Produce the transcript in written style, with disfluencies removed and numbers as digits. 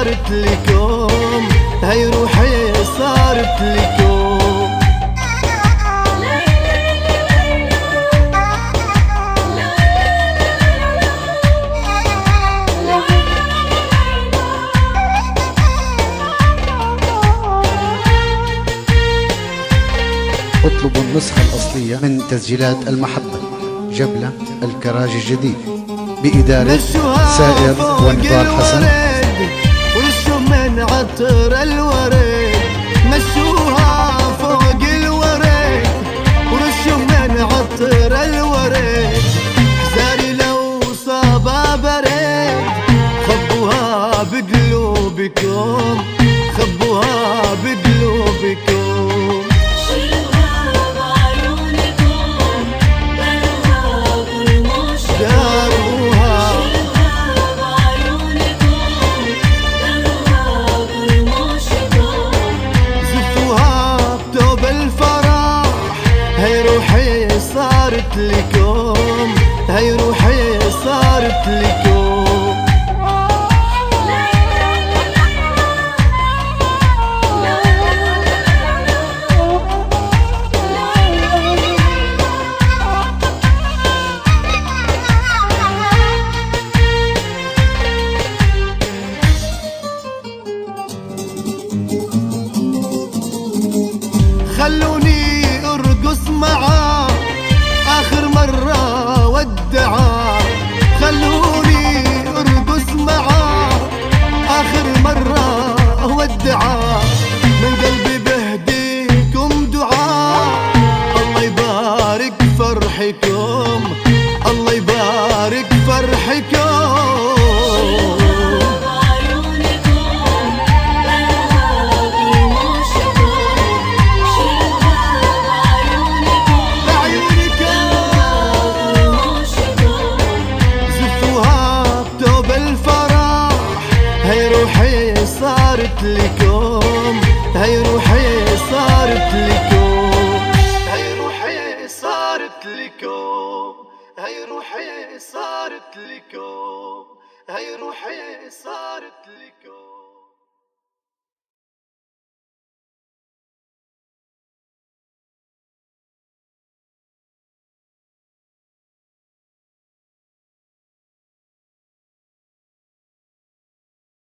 صارت لكم، هاي روحي صارت لكم. اطلبوا النسخة الأصلية من تسجيلات المحبة جبلة الكراج الجديد بإدارة سائر ونضال حسن. ورشوا من عطر الورد، مشوها فوق الورد، ورشوا من عطر الورد، حزاري لو صابا برد، خبوها بقلوبكم، خبوها بقلوبكم. صارت لكم، هاي روحي صارت لكم. خلوني ارقص معاه آخر مرة ودعا، خلوني ارقص معاه آخر مرة ودعا، من قلبي بهديكم دعاء، الله يبارك فرحكم، الله يبارك فرحكم. صارت لكم، هاي روحي صارت لكم، هاي روحي صارت لكم، هاي روحي صارت لكم، هاي روحي صارت لكم.